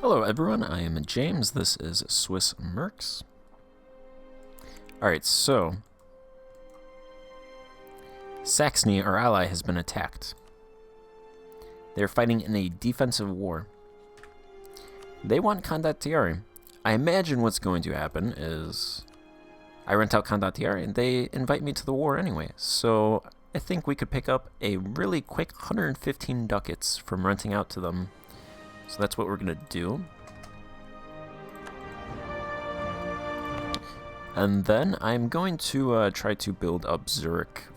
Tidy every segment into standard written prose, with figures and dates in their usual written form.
Hello everyone, I am James, this is Swiss Mercs. Alright, so Saxony, our ally, has been attacked. They are fighting in a defensive war. They want Condottieri. I imagine what's going to happen is I rent out Condottieri and they invite me to the war anyway. So I think we could pick up a really quick 115 ducats from renting out to them. So that's what we're going to do. And then I'm going to try to build up Zurich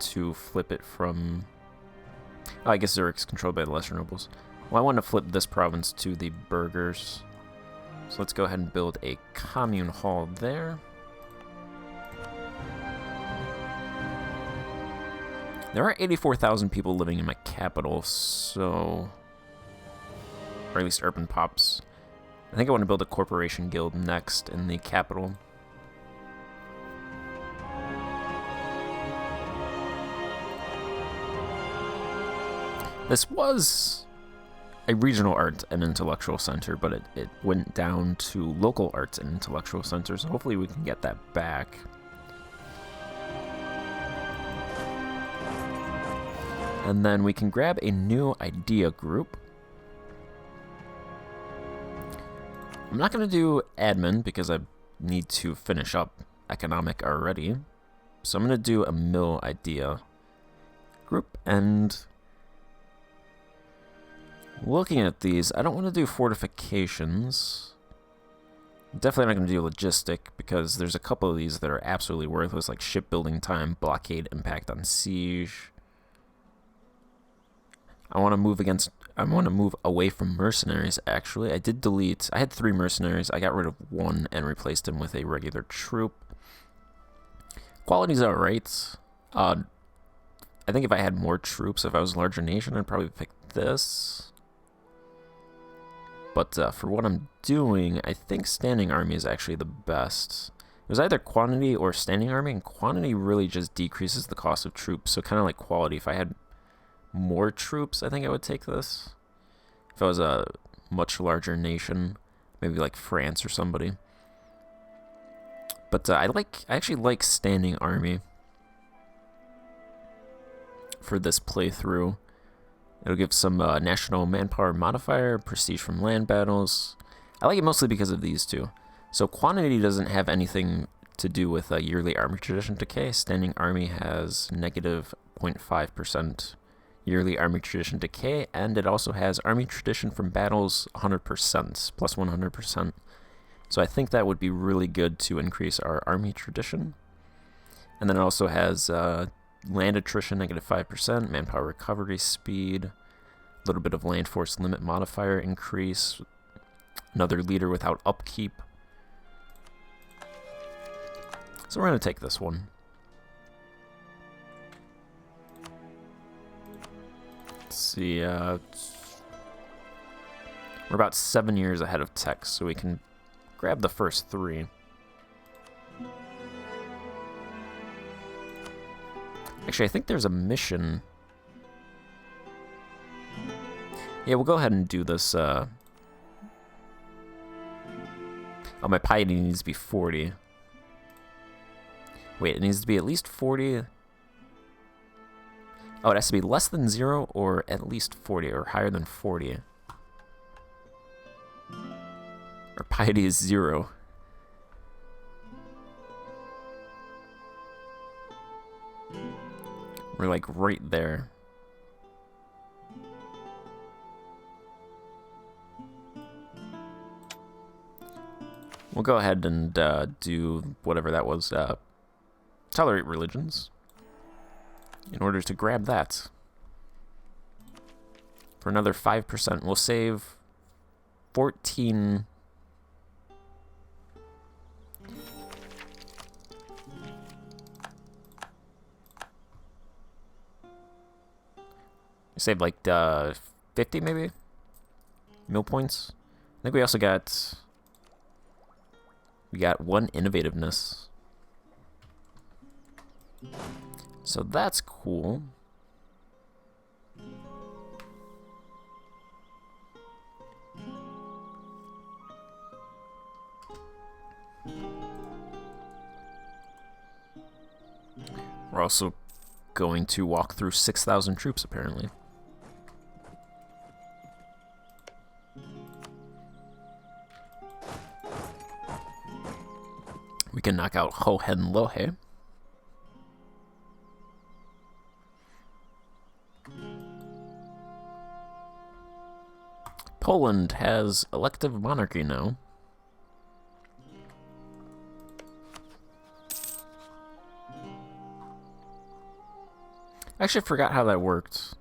to flip it from... Oh, I guess Zurich's controlled by the lesser nobles. Well, I want to flip this province to the burghers. So let's go ahead and build a commune hall there. There are 84,000 people living in my capital, so... Or at least urban pops. I think I want to build a corporation guild next in the capital. This was a regional art and intellectual center, but it went down to local arts and intellectual centers. So hopefully we can get that back. And then we can grab a new idea group. I'm not going to do admin because I need to finish up economic already. So I'm going to do a mill idea group. And looking at these, I don't want to do fortifications. Definitely not going to do logistic because there's a couple of these that are absolutely worthless, like shipbuilding time, blockade, impact on siege. I want to move away from mercenaries, actually. I did delete... I had 3 mercenaries. I got rid of 1 and replaced him with a regular troop. Quality's alright. I think if I had more troops, if I was a larger nation, I'd probably pick this. But for what I'm doing, I think standing army is actually the best. It was either quantity or standing army, and quantity really just decreases the cost of troops. So kind of like quality. If I had more troops, I think I would take this. If I was a much larger nation, maybe like France or somebody. But I actually like standing army for this playthrough. It'll give some national manpower modifier, prestige from land battles. I like it mostly because of these two. So quantity doesn't have anything to do with yearly army tradition decay. Standing army has negative 0.5% yearly army tradition decay, and it also has army tradition from battles 100%, plus 100%. So I think that would be really good to increase our army tradition. And then it also has land attrition, negative 5%, manpower recovery speed, a little bit of land force limit modifier increase, another leader without upkeep. So we're going to take this one. Let's see, we're about 7 years ahead of tech, so we can grab the first 3. Actually, I think there's a mission. Yeah, we'll go ahead and do this. Oh, my piety needs to be 40. Wait, it needs to be at least 40. Oh, it has to be less than 0 or at least 40 or higher than 40. Our piety is 0. We're like right there. We'll go ahead and do whatever that was. Tolerate religions. In order to grab that. For another 5%, we'll save 14... Save like 50 maybe? Mill points. I think we also got... We got 1 innovativeness. So that's cool. We're also going to walk through 6,000 troops, apparently. We can knock out Hohenlohe. Poland has elective monarchy now. I actually forgot how that worked.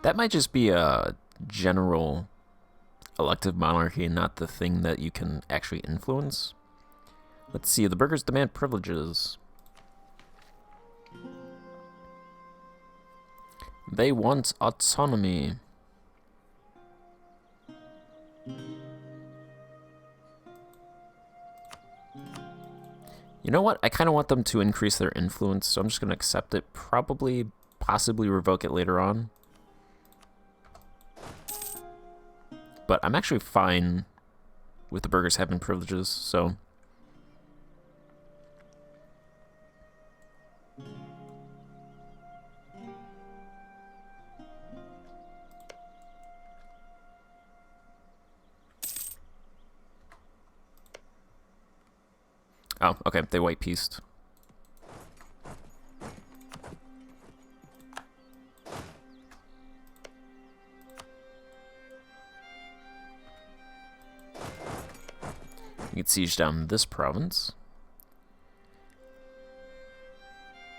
That might just be a general elective monarchy, not the thing that you can actually influence. Let's see, the burghers demand privileges. They want autonomy. You know what? I kind of want them to increase their influence, so I'm just going to accept it. Probably, possibly revoke it later on. But I'm actually fine with the burghers having privileges, so... Oh, okay, they white pieced. You can siege down this province.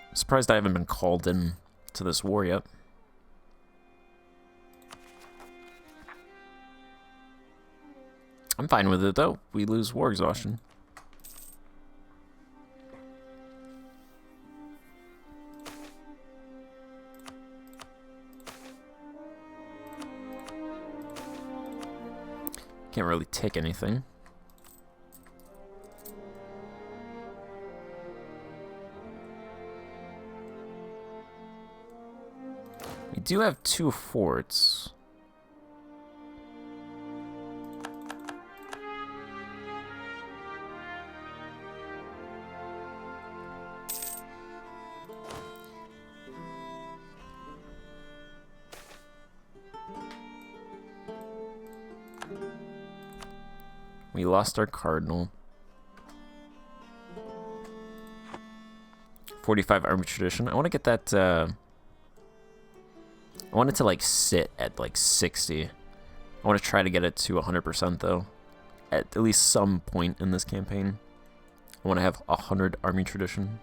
I'm surprised I haven't been called in to this war yet. I'm fine with it, though. We lose war exhaustion. Can't really take anything. We do have 2 forts. We lost our cardinal. 45 army tradition. I want to get that, I want it to, like, sit at, like, 60. I want to try to get it to 100%, though. At least some point in this campaign. I want to have 100 army tradition.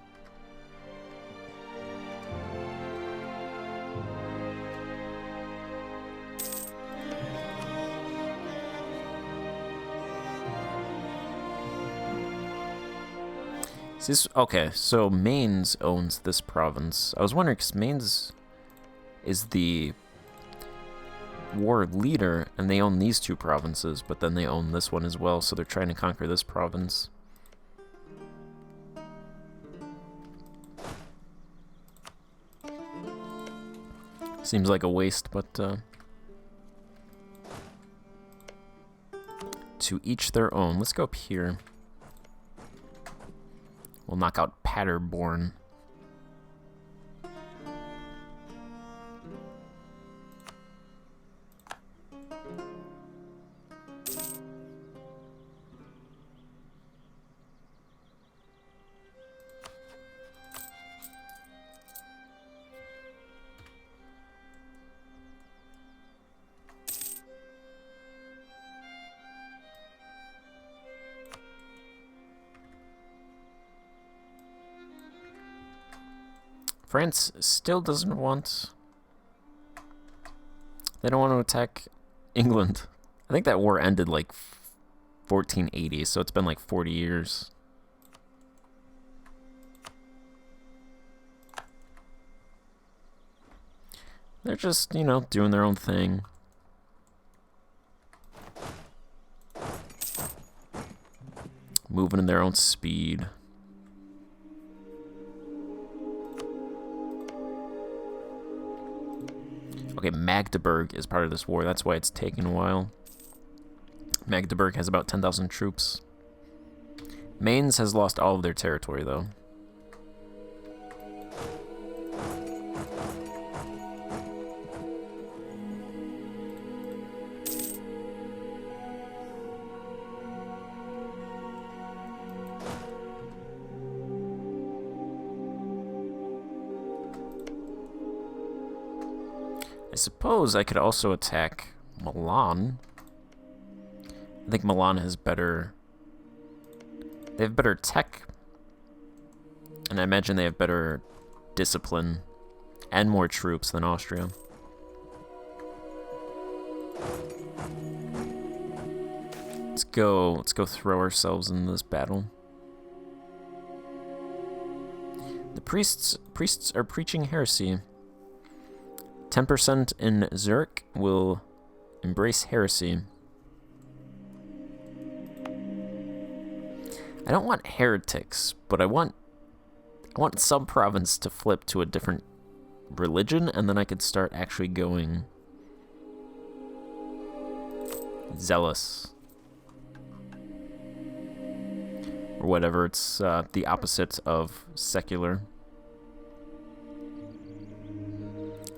Okay, so Mainz owns this province. I was wondering, because Mainz is the war leader, and they own these 2 provinces, but then they own this one as well, so they're trying to conquer this province. Seems like a waste, but to each their own. Let's go up here. We'll knock out Paderborn. France still doesn't want... They don't want to attack England. I think that war ended like 1480, so it's been like 40 years. They're just, you know, doing their own thing. Moving in their own speed. Okay, Magdeburg is part of this war. That's why it's taken a while. Magdeburg has about 10,000 troops. Mainz has lost all of their territory, though. I suppose I could also attack Milan. I think Milan has better... They have better tech. And I imagine they have better discipline and more troops than Austria. Let's go throw ourselves in this battle. The priests are preaching heresy. 10% in Zurich will embrace heresy. I don't want heretics, but I want some province to flip to a different religion, and then I could start actually going zealous. Or whatever, it's the opposite of secular.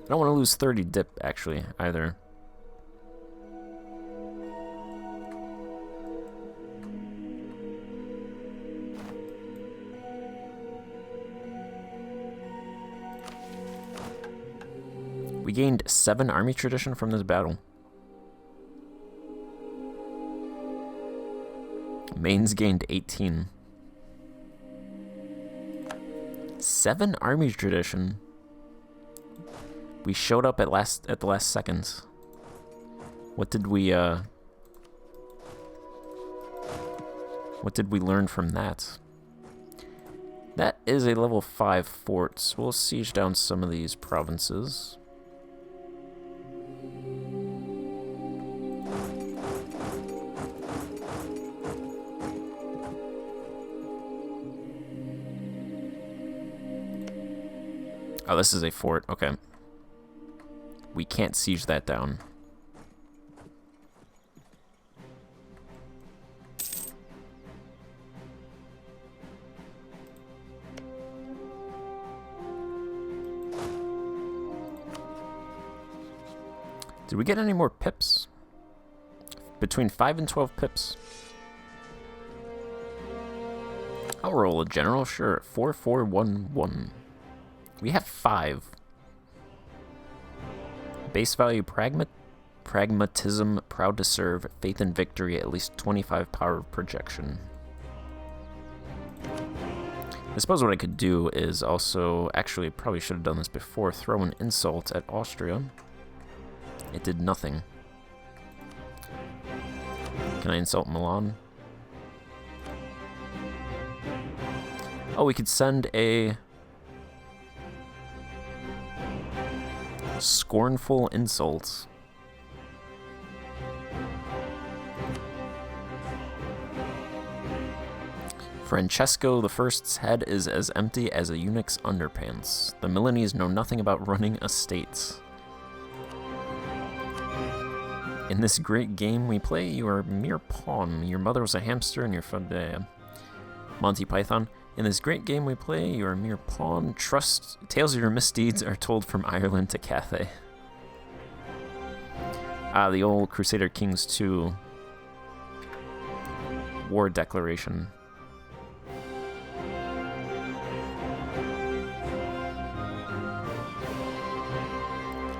I don't want to lose 30 dip, actually, either. We gained 7 army tradition from this battle. Mainz gained 18. 7 army tradition. We showed up at the last seconds. What did we learn from that? That is a level 5 fort, so we'll siege down some of these provinces. Oh, this is a fort. Okay. We can't siege that down. Did we get any more pips? Between 5 and 12 pips. I'll roll a general, sure. 4-4-1-1. We have 5. Base value pragmatism, proud to serve, faith in victory, at least 25 power of projection. I suppose what I could do is also, actually probably should have done this before, throw an insult at Austria. It did nothing. Can I insult Milan? Oh, we could send a scornful insult. Francesco I's head is as empty as a eunuch's underpants. The Milanese know nothing about running a state. In this great game we play, you are a mere pawn. Your mother was a hamster and your father... Monty Python. In this great game we play, you are a mere pawn. Trust, tales of your misdeeds are told from Ireland to Cathay. Ah, the old Crusader Kings 2 war declaration.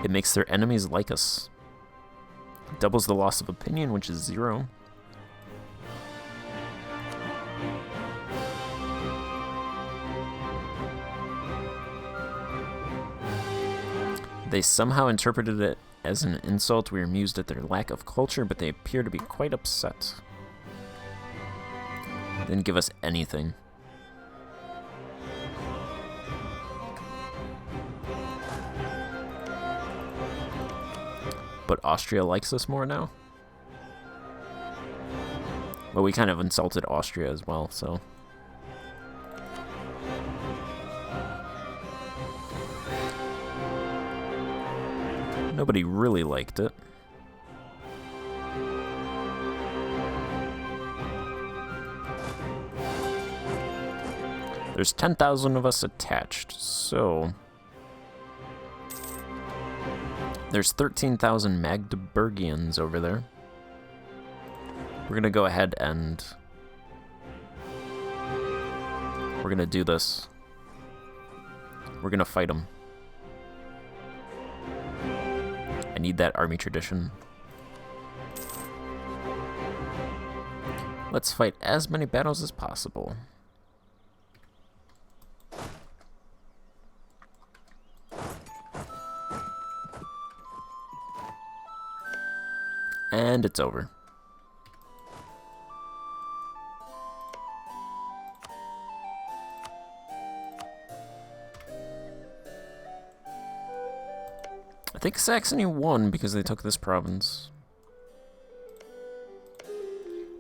It makes their enemies like us. Doubles the loss of opinion, which is 0. They somehow interpreted it as an insult. We are amused at their lack of culture, but they appear to be quite upset. They didn't give us anything. But Austria likes us more now? Well, we kind of insulted Austria as well, so... Nobody really liked it. There's 10,000 of us attached, so... There's 13,000 Magdeburgians over there. We're gonna go ahead and... We're gonna do this. We're gonna fight them. I need that army tradition. Let's fight as many battles as possible. And it's over. I think Saxony won because they took this province.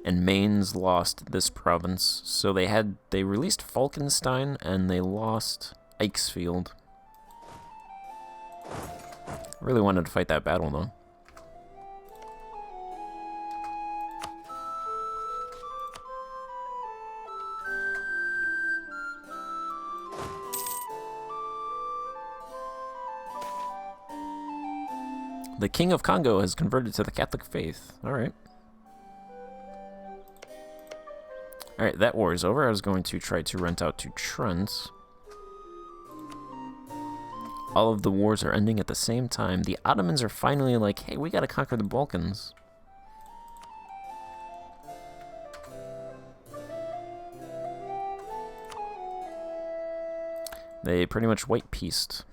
And Mainz lost this province. So they released Falkenstein and they lost Eichsfield. Really wanted to fight that battle though. The King of Congo has converted to the Catholic faith. Alright. Alright, that war is over. I was going to try to rent out to Trent. All of the wars are ending at the same time. The Ottomans are finally like, hey, we gotta conquer the Balkans. They pretty much white-pieced.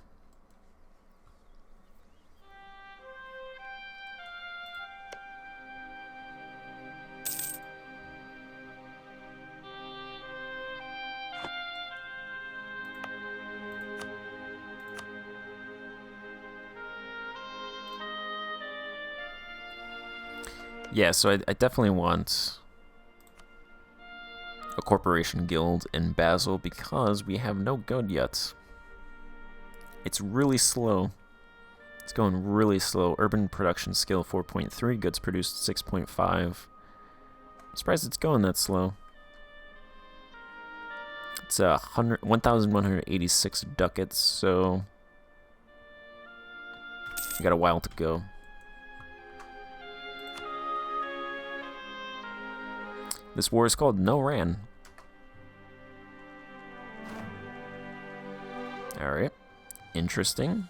Yeah, so I definitely want a corporation guild in Basel because we have no good yet. It's really slow. It's going really slow. Urban production skill 4.3, goods produced 6.5. I'm surprised it's going that slow. It's 1,186 ducats, so we got a while to go. This war is called No Ran. Alright. Interesting.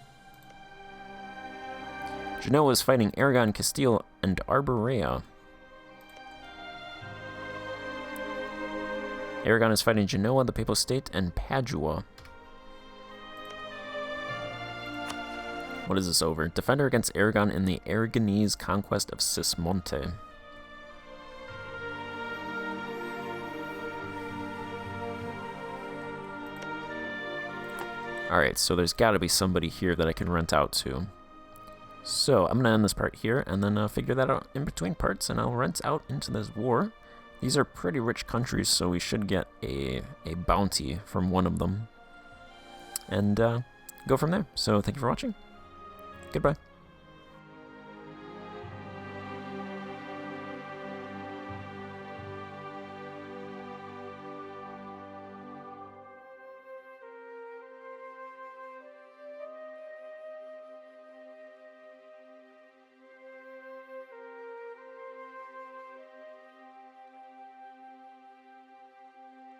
Genoa is fighting Aragon, Castile, and Arborea. Aragon is fighting Genoa, the Papal State, and Padua. What is this over? Defender against Aragon in the Aragonese conquest of Sismonte. Alright, so there's got to be somebody here that I can rent out to. So, I'm going to end this part here, and then figure that out in between parts, and I'll rent out into this war. These are pretty rich countries, so we should get a bounty from one of them. And go from there. So, thank you for watching. Goodbye.